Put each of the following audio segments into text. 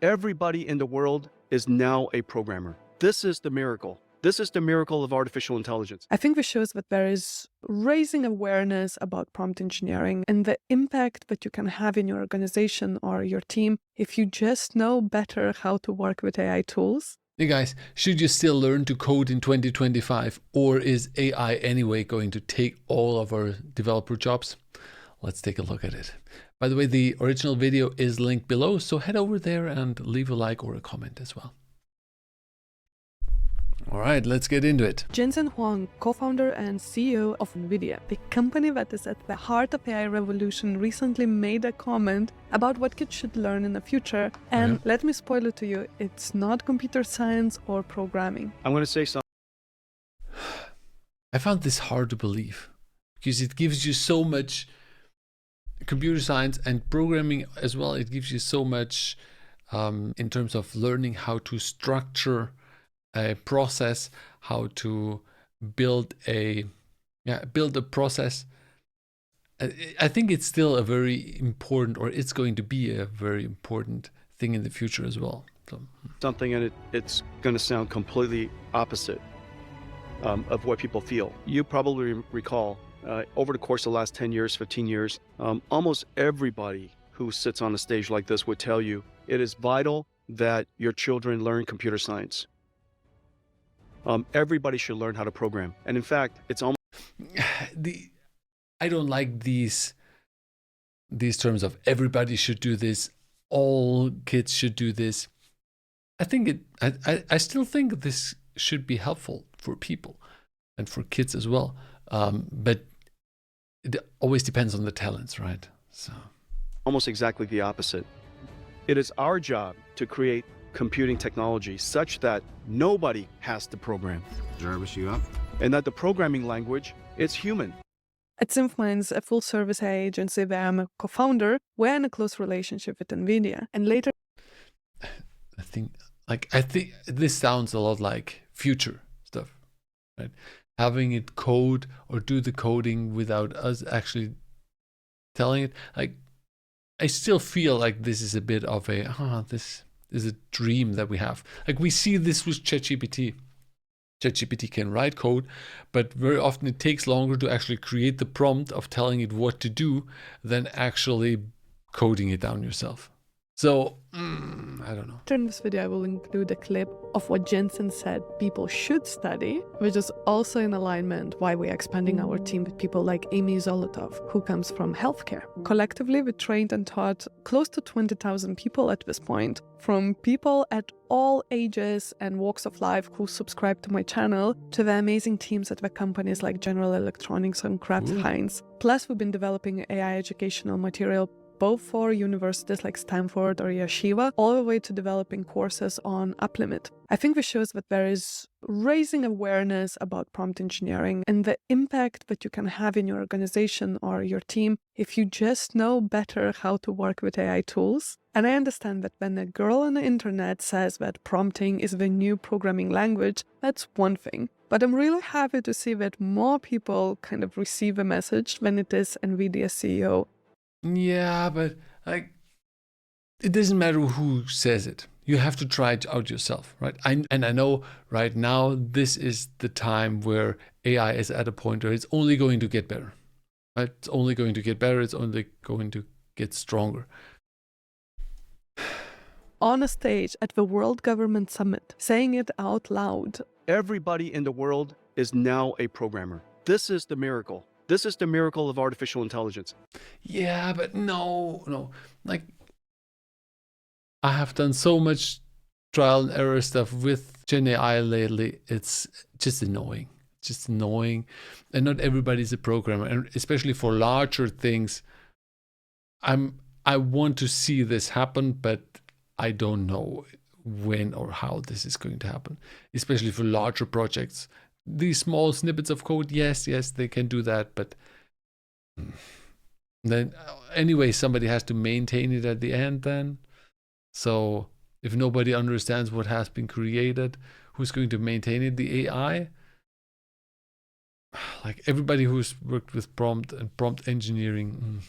Everybody in the world is now a programmer. This is the miracle. This is the miracle of artificial intelligence. I think this shows that there is raising awareness about prompt engineering and the impact that you can have in your organization or your team if you just know better how to work with AI tools. Hey guys, should you still learn to code in 2025, or is AI anyway going to take all of our developer jobs? Let's take a look at it. By the way, the original video is linked below, so head over there and leave a like or a comment as well. All right, let's get into it. Jensen Huang, co-founder and CEO of NVIDIA, the company that is at the heart of AI revolution, recently made a comment about what kids should learn in the future. And let me spoil it to you, it's not computer science or programming. I'm going to say something. I found this hard to believe because it gives you so much computer science and programming as well. It gives you so much in terms of learning how to structure a process, how to build a process. I think it's still a very important, or it's going to be a very important thing in the future as well. So. Something, and it's going to sound completely opposite of what people feel. You probably recall over the course of the last 10 years, 15 years, almost everybody who sits on a stage like this would tell you it is vital that your children learn computer science. Everybody should learn how to program. And in fact, it's almost... I don't like these terms of everybody should do this, all kids should do this. I still think this should be helpful for people and for kids as well. But it always depends on the talents, right? So almost exactly the opposite. It is our job to create computing technology such that nobody has to program. Jarvis, you up? And that the programming language is human. At Symphmines, a full-service AI agency where I'm a co-founder, we're in a close relationship with NVIDIA. And later... I think this sounds a lot like future stuff, right? Having it code or do the coding without us actually telling it. Like, I still feel like this is a bit of this is a dream that we have. Like, we see this with ChatGPT. ChatGPT can write code, but very often it takes longer to actually create the prompt of telling it what to do than actually coding it down yourself. So, I don't know. In this video, I will include a clip of what Jensen said people should study, which is also in alignment why we're expanding our team with people like Amy Zolotov, who comes from healthcare. Collectively, we trained and taught close to 20,000 people at this point, from people at all ages and walks of life who subscribe to my channel, to the amazing teams at the companies like General Electronics and Kraft Heinz. Plus, we've been developing AI educational material both for universities like Stanford or Yeshiva, all the way to developing courses on Uplimit. I think this shows that there is raising awareness about prompt engineering and the impact that you can have in your organization or your team if you just know better how to work with AI tools. And I understand that when a girl on the internet says that prompting is the new programming language, that's one thing. But I'm really happy to see that more people kind of receive a message when it is NVIDIA CEO. Yeah, but like, it doesn't matter who says it. You have to try it out yourself, right? I know right now this is the time where AI is at a point where it's only going to get better, right? It's only going to get better. It's only going to get stronger. On a stage at the World Government Summit, saying it out loud. Everybody in the world is now a programmer. This is the miracle. This is the miracle of artificial intelligence. Yeah, but no. Like, I have done so much trial and error stuff with Gen AI lately. It's just annoying. And not everybody's a programmer. And especially for larger things, I want to see this happen, but I don't know when or how this is going to happen, especially for larger projects. These small snippets of code, yes, they can do that, but then anyway, somebody has to maintain it at the end then. So if nobody understands what has been created, who's going to maintain it? The AI? Like, everybody who's worked with prompt and prompt engineering.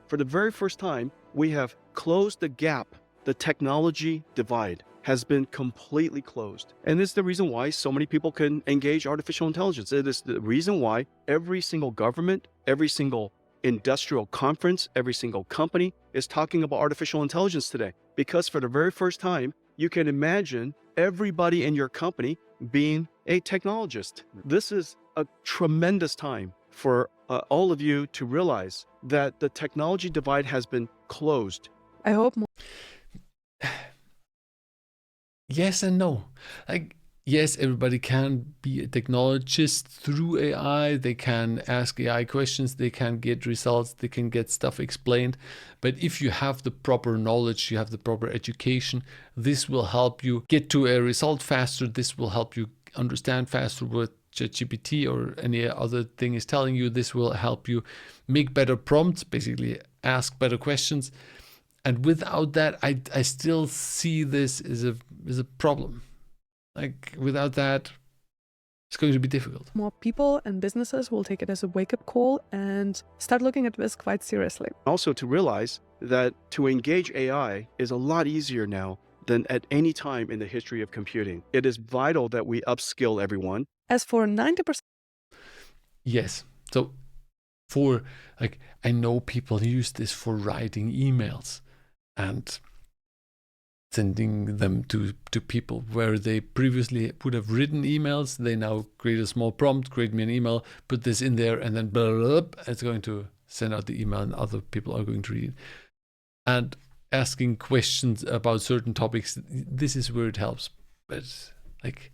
For the very first time, we have closed the gap the technology divide has been completely closed. And this is the reason why so many people can engage artificial intelligence. It is the reason why every single government, every single industrial conference, every single company is talking about artificial intelligence today. Because for the very first time, you can imagine everybody in your company being a technologist. This is a tremendous time for all of you to realize that the technology divide has been closed. I hope more. Yes and no. Like, yes, everybody can be a technologist through AI. They can ask AI questions. They can get results. They can get stuff explained. But if you have the proper knowledge, you have the proper education, this will help you get to a result faster. This will help you understand faster what ChatGPT or any other thing is telling you. This will help you make better prompts, basically ask better questions. And without that, I still see this as a problem. Like, without that, it's going to be difficult. More people and businesses will take it as a wake-up call and start looking at this quite seriously. Also to realize that to engage AI is a lot easier now than at any time in the history of computing. It is vital that we upskill everyone. As for 90%, Yes. So for, like, I know people use this for writing emails and sending them to people where they previously would have written emails. They now create a small prompt, create me an email, put this in there, and then blah, blah, blah, it's going to send out the email and other people are going to read it. And asking questions about certain topics, this is where it helps. But like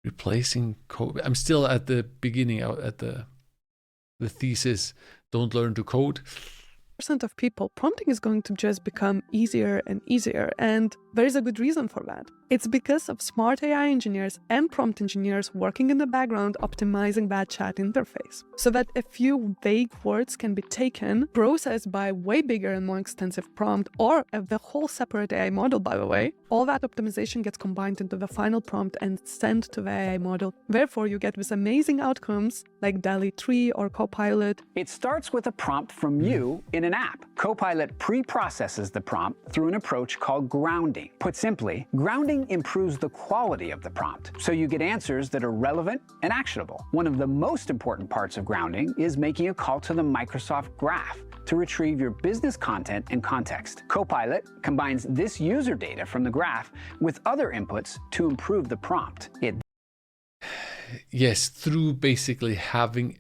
replacing code, I'm still at the beginning, at the thesis, don't learn to code. of people, prompting is going to just become easier and easier. And there is a good reason for that. It's because of smart AI engineers and prompt engineers working in the background optimizing that chat interface, so that a few vague words can be taken, processed by a way bigger and more extensive prompt, or the whole separate AI model, by the way. All that optimization gets combined into the final prompt and sent to the AI model. Therefore, you get these amazing outcomes like DALL-E 3 or Copilot. It starts with a prompt from you in an app. Copilot pre-processes the prompt through an approach called grounding. Put simply, grounding improves the quality of the prompt, so you get answers that are relevant and actionable. One of the most important parts of grounding is making a call to the Microsoft Graph to retrieve your business content and context. Copilot combines this user data from the graph with other inputs to improve the prompt. Yes, through basically having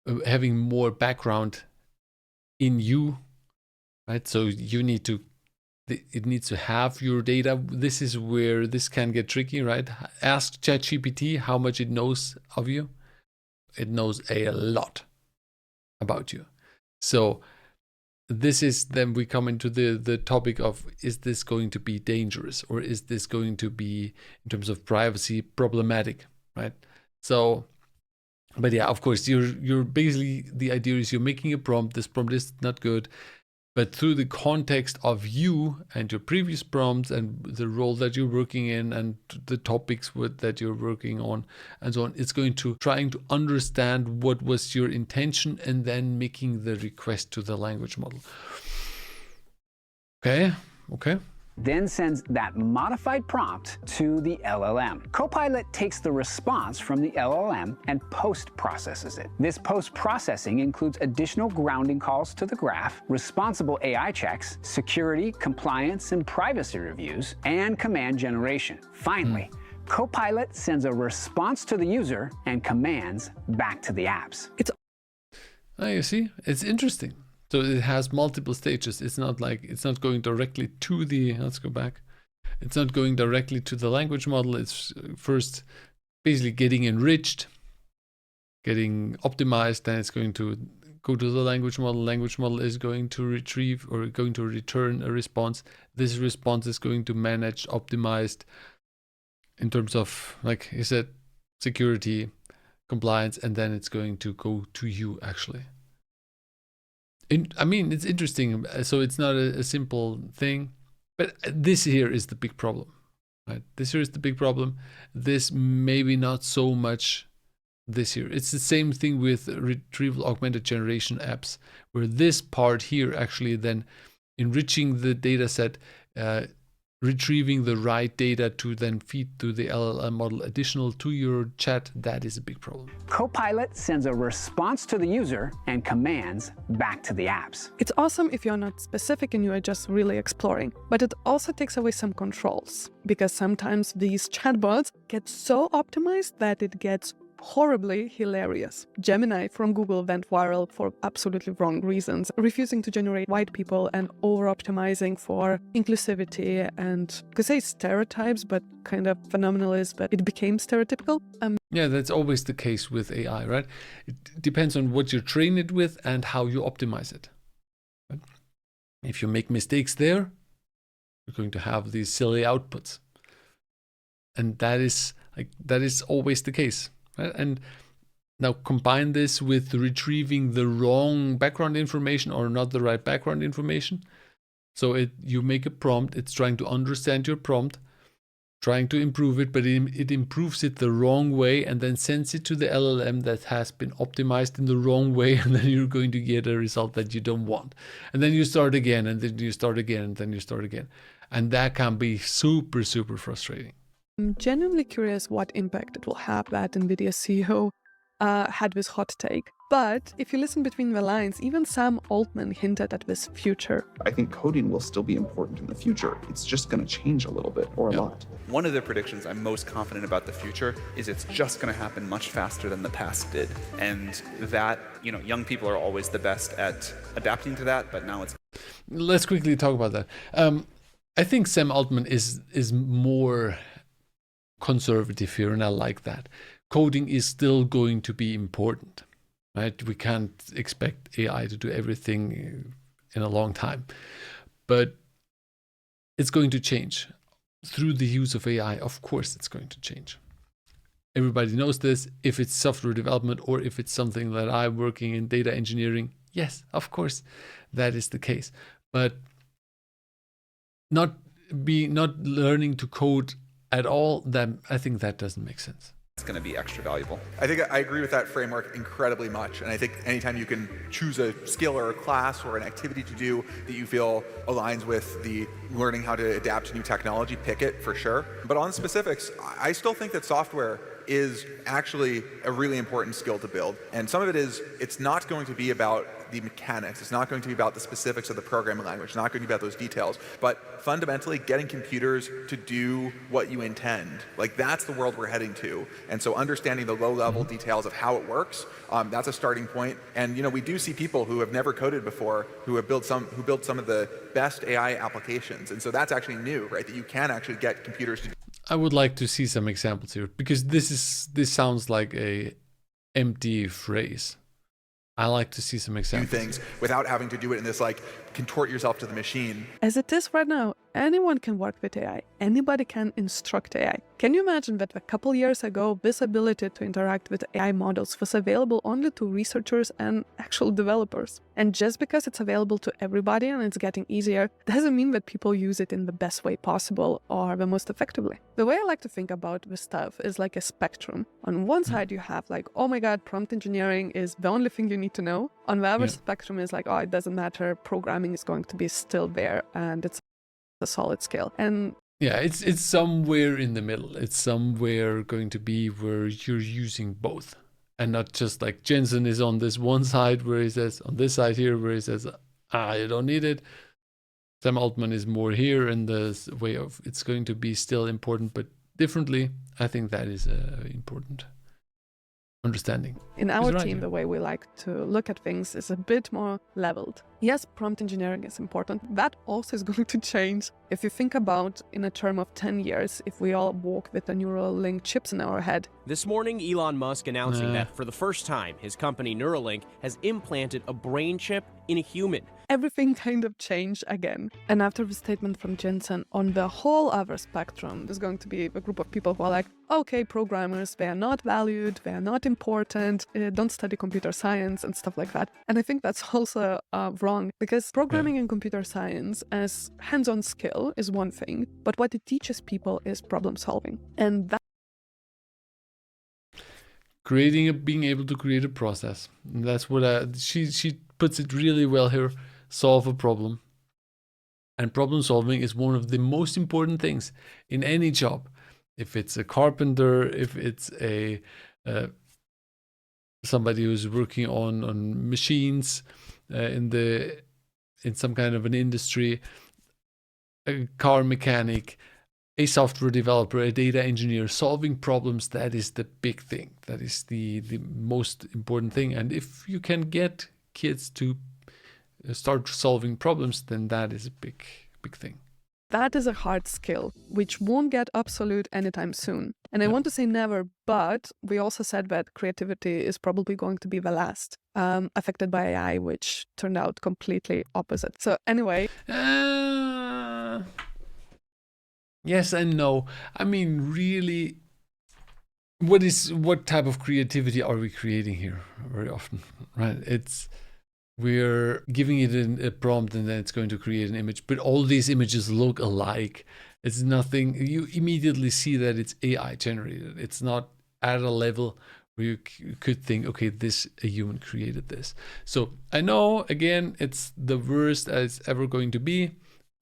more background in you, right? So you need to, it needs to have your data. This is where this can get tricky, right? Ask ChatGPT how much it knows of you. It knows a lot about you. So this is, then we come into the topic of, is this going to be dangerous, or is this going to be, in terms of privacy, problematic, right? So, but yeah, of course, you're basically, the idea is you're making a prompt. This prompt is not good, but through the context of you and your previous prompts and the role that you're working in and the topics that you're working on and so on, it's going to trying to understand what was your intention and then making the request to the language model. Okay. Then sends that modified prompt to the LLM. Copilot takes the response from the LLM and post-processes it. This post-processing includes additional grounding calls to the graph, responsible AI checks, security, compliance, and privacy reviews, and command generation. Finally, Copilot sends a response to the user and commands back to the apps. You see, it's interesting. So it has multiple stages. It's not like, it's not going directly to the, let's go back. It's not going directly to the language model. It's first basically getting enriched, getting optimized, then it's going to go to the language model. Language model is going to retrieve or going to return a response. This response is going to manage optimized in terms of, like you said, security, compliance, and then it's going to go to you actually. I mean, it's interesting. So it's not a simple thing, but this here is the big problem, right? This here is the big problem. This maybe not so much this here. It's the same thing with retrieval augmented generation apps, where this part here actually then enriching the data set, retrieving the right data to then feed to the LLM model additional to your chat, that is a big problem. Copilot sends a response to the user and commands back to the apps. It's awesome if you're not specific and you are just really exploring, but it also takes away some controls, because sometimes these chatbots get so optimized that it gets horribly hilarious. Gemini from Google went viral for absolutely wrong reasons, refusing to generate white people and over-optimizing for inclusivity and, could say stereotypes, but kind of phenomenalism, but it became stereotypical. Yeah, that's always the case with AI, right? It depends on what you train it with and how you optimize it. Right? If you make mistakes there, you're going to have these silly outputs. And that is always the case. Right? And now combine this with retrieving the wrong background information or not the right background information. So you make a prompt, it's trying to understand your prompt, trying to improve it, but it improves it the wrong way and then sends it to the LLM that has been optimized in the wrong way, and then you're going to get a result that you don't want. And then you start again, and then you start again, and then you start again. And that can be super, super frustrating. I'm genuinely curious what impact it will have that NVIDIA CEO had this hot take. But if you listen between the lines, even Sam Altman hinted at this future. I think coding will still be important in the future. It's just going to change a little bit or a lot. One of the predictions I'm most confident about the future is it's just going to happen much faster than the past did. And that, young people are always the best at adapting to that, but now it's... Let's quickly talk about that. I think Sam Altman is more conservative here, and I like that. Coding is still going to be important, right? We can't expect AI to do everything in a long time, but it's going to change through the use of AI. Of course, it's going to change. Everybody knows this. If it's software development or if it's something that I'm working in data engineering, yes, of course, that is the case. But not learning to code at all, then I think that doesn't make sense. It's going to be extra valuable. I think I agree with that framework incredibly much. And I think anytime you can choose a skill or a class or an activity to do that you feel aligns with the learning how to adapt to new technology, pick it for sure. But on specifics, I still think that software is actually a really important skill to build. And some of it is, it's not going to be about the mechanics. It's not going to be about the specifics of the programming language. It's not going to be about those details. But fundamentally, getting computers to do what you intend, like that's the world we're heading to. And so understanding the low-level details of how it works, that's a starting point. And we do see people who have never coded before who have built some of the best AI applications. And so that's actually new, right? That you can actually get computers to. I would like to see some examples here, because this sounds like a empty phrase. I like to see some examples. Do things without having to do it in this contort yourself to the machine. As it is right now, anyone can work with AI. Anybody can instruct AI. Can you imagine that a couple years ago, this ability to interact with AI models was available only to researchers and actual developers? And just because it's available to everybody and it's getting easier, doesn't mean that people use it in the best way possible or the most effectively. The way I like to think about this stuff is like a spectrum. On one side, you have oh my God, prompt engineering is the only thing you need to know. On the other spectrum is oh, it doesn't matter, programming is going to be still there and it's a solid skill. And yeah, it's somewhere in the middle. It's somewhere going to be where you're using both, and not just Jensen is on this one side where he says, on this side here where he says, you don't need it. Sam Altman is more here in the way of it's going to be still important, but differently. I think that is important understanding. In our team, the way we like to look at things is a bit more leveled. Yes, prompt engineering is important. That also is going to change. If you think about in a term of 10 years, if we all walk with the Neuralink chips in our head. This morning, Elon Musk announcing that for the first time, his company Neuralink has implanted a brain chip in a human. Everything kind of changed again. And after the statement from Jensen, on the whole other spectrum, there's going to be a group of people who are okay, programmers, they are not valued, they are not important, don't study computer science and stuff like that. And I think that's also wrong, because programming and computer science as hands-on skill is one thing, but what it teaches people is problem solving. And that being able to create a process. And that's what she puts it really well here. Solve a problem. And problem solving is one of the most important things in any job. If it's a carpenter, if it's a somebody who's working on machines in some kind of an industry, a car mechanic, a software developer, a data engineer, solving problems, that is the big thing. That is the most important thing. And if you can get kids to start solving problems, then that is a big thing. That is a hard skill, which won't get obsolete anytime soon. And I want to say never, but we also said that creativity is probably going to be the last affected by AI, which turned out completely opposite. So anyway. Yes and no. I mean, really, what type of creativity are we creating here very often, right? We're giving it a prompt and then it's going to create an image, but all these images look alike. It's nothing, you immediately see that it's AI generated. It's not at a level where you could think, okay, a human created this. So I know, again, it's the worst as ever going to be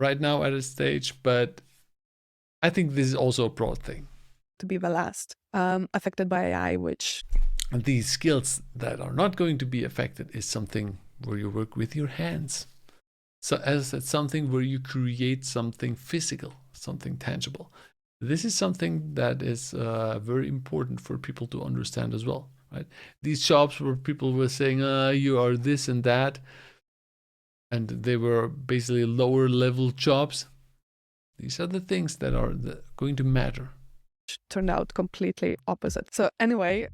right now at a stage, but I think this is also a broad thing. To be the last affected by AI, which... And these skills that are not going to be affected is something where you work with your hands. So as it's something where you create something physical, something tangible. This is something that is very important for people to understand as well, right? These jobs where people were saying, you are this and that, and they were basically lower level jobs. These are the things that are going to matter. Turned out completely opposite. So anyway,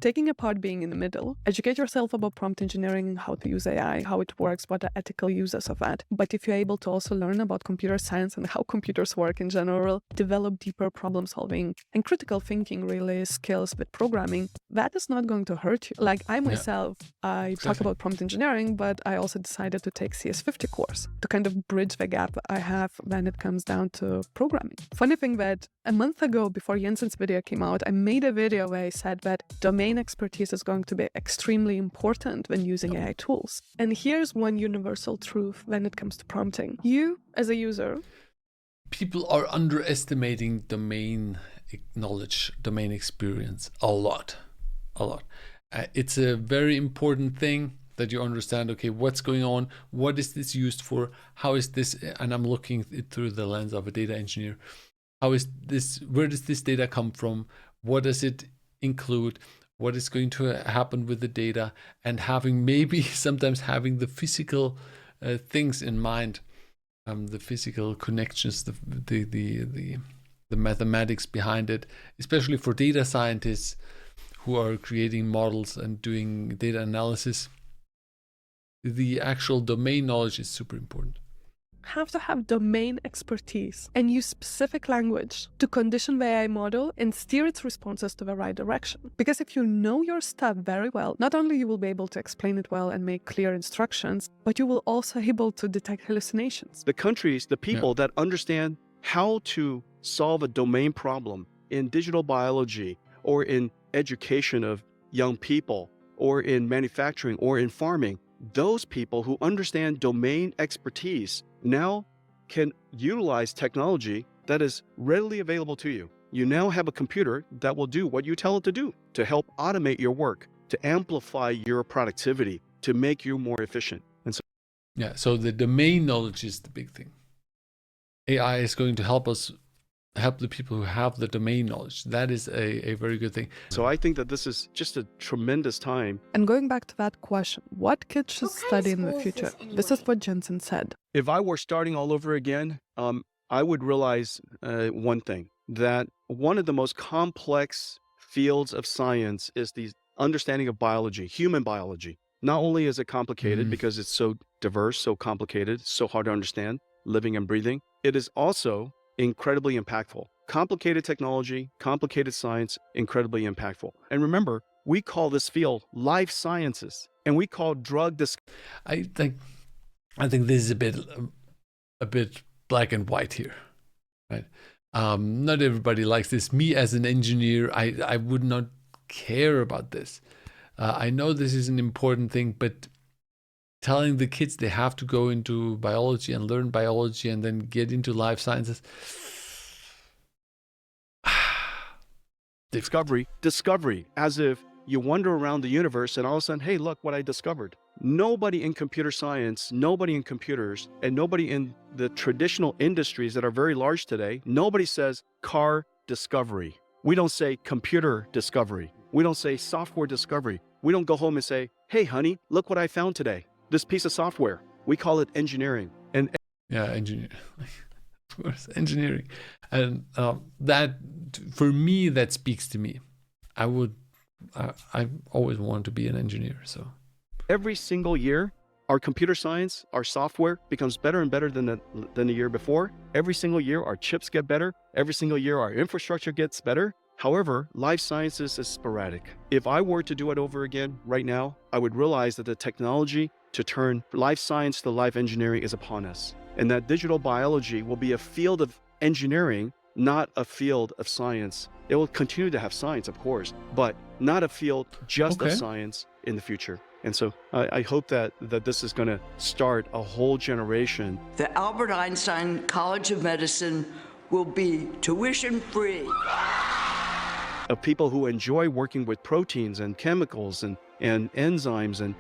taking apart being in the middle, educate yourself about prompt engineering, how to use AI, how it works, what are ethical uses of that. But if you're able to also learn about computer science and how computers work in general, develop deeper problem solving and critical thinking really skills with programming, that is not going to hurt you. Like I myself, I talk about prompt engineering, but I also decided to take CS50 course to kind of bridge the gap I have when it comes down to programming. Funny thing that a month ago, before Jensen's video came out, I made a video where I said that domain expertise is going to be extremely important when using AI tools. And here's one universal truth when it comes to prompting. You, as a user... People are underestimating domain knowledge, domain experience a lot. It's a very important thing that you understand, okay, what's going on? What is this used for? How is this? And I'm looking through the lens of a data engineer. How is this? Where does this data come from? What does it include? What is going to happen with the data? And sometimes having the physical things in mind, the physical connections, the mathematics behind it, especially for data scientists who are creating models and doing data analysis. The actual domain knowledge is super important. Have to have domain expertise and use specific language to condition the AI model and steer its responses to the right direction. Because if you know your stuff very well, not only you will be able to explain it well and make clear instructions, but you will also be able to detect hallucinations. The countries, the people that understand how to solve a domain problem in digital biology or in education of young people or in manufacturing or in farming, those people who understand domain expertise now can utilize technology that is readily available to you. You now have a computer that will do what you tell it to do, to help automate your work, to amplify your productivity, to make you more efficient. And so the domain knowledge is the big thing. AI is going to help the people who have the domain knowledge. That is a very good thing. So I think that this is just a tremendous time. And going back to that question, what kids should study in the future? This is what Jensen said. If I were starting all over again, I would realize one thing, that one of the most complex fields of science is the understanding of biology, human biology. Not only is it complicated because it's so diverse, so complicated, so hard to understand, living and breathing, it is also incredibly impactful. Complicated technology, complicated science, incredibly impactful. And remember, we call this field life sciences, and we call drug discovery. I think this is a bit black and white here, right? Not everybody likes this. Me as an engineer, I would not care about this. I know this is an important thing, but telling the kids they have to go into biology and learn biology and then get into life sciences. Discovery, as if you wander around the universe and all of a sudden, hey, look what I discovered. Nobody in computer science, nobody in computers, and nobody in the traditional industries that are very large today, nobody says car discovery. We don't say computer discovery. We don't say software discovery. We don't go home and say, hey, honey, look what I found today. This piece of software. We call it engineering. And engineering. Of course, engineering. And that, for me, that speaks to me. I always wanted to be an engineer, so. Every single year, our computer science, our software becomes better and better than the year before. Every single year, our chips get better. Every single year, our infrastructure gets better. However, life sciences is sporadic. If I were to do it over again right now, I would realize that the technology to turn life science to life engineering is upon us. And that digital biology will be a field of engineering, not a field of science. It will continue to have science, of course, but not a field just of science in the future. And so I hope that this is going to start a whole generation. The Albert Einstein College of Medicine will be tuition-free. Of people who enjoy working with proteins and chemicals and enzymes and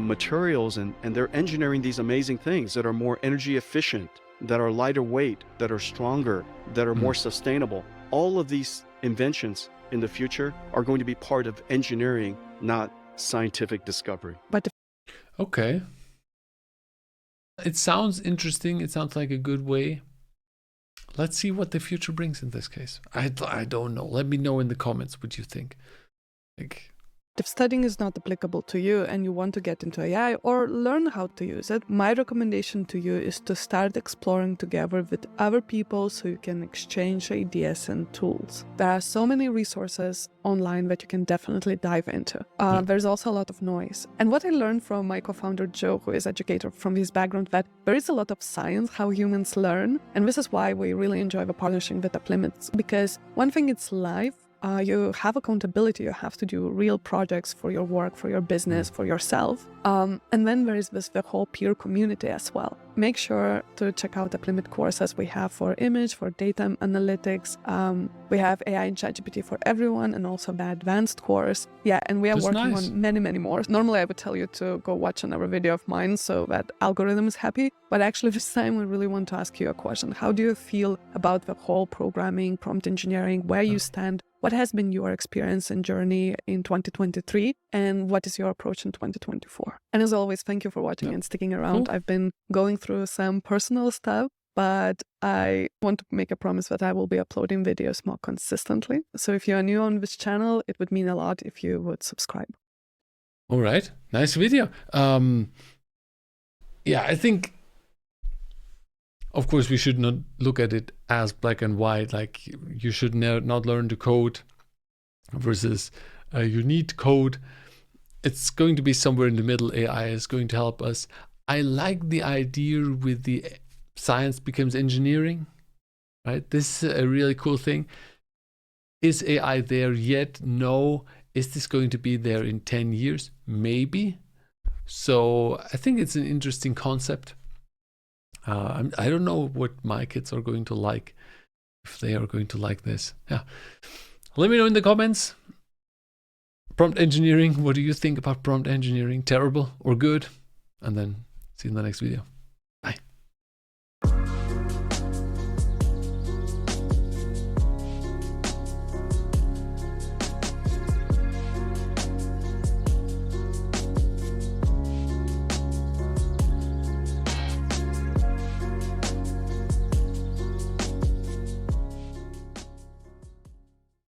materials, and they're engineering these amazing things that are more energy efficient, that are lighter weight, that are stronger, that are more sustainable. All of these inventions in the future are going to be part of engineering, not scientific discovery. Okay. It sounds interesting. It sounds like a good way. Let's see what the future brings in this case. I don't know. Let me know in the comments what you think. If studying is not applicable to you and you want to get into AI or learn how to use it, my recommendation to you is to start exploring together with other people so you can exchange ideas and tools. There are so many resources online that you can definitely dive into. There's also a lot of noise. And what I learned from my co-founder Joe, who is an educator from his background, that there is a lot of science how humans learn. And this is why we really enjoy the partnership with Uplimits, because one thing, it's live. You have accountability, you have to do real projects for your work, for your business, for yourself. And then there is the whole peer community as well. Make sure to check out the Uplimit courses we have for image, for data analytics. We have AI and ChatGPT for everyone, and also the advanced course. Yeah, and we are working on many, many more. Normally, I would tell you to go watch another video of mine so that algorithm is happy. But actually, this time, we really want to ask you a question. How do you feel about the whole programming, prompt engineering, where you stand? What has been your experience and journey in 2023? And what is your approach in 2024? And as always, thank you for watching and sticking around. I've been going through some personal stuff, but I want to make a promise that I will be uploading videos more consistently. So if you are new on this channel, it would mean a lot if you would subscribe. All right. Nice video. Yeah, I think, of course, we should not look at it as black and white, like you should not learn to code versus you need code. It's going to be somewhere in the middle. AI is going to help us. I like the idea with the science becomes engineering, right? This is a really cool thing. Is AI there yet? No. Is this going to be there in 10 years? Maybe. So I think it's an interesting concept. I don't know what my kids are going to like, if they are going to like this. Yeah. Let me know in the comments. Prompt engineering. What do you think about prompt engineering? Terrible or good? And then see you in the next video.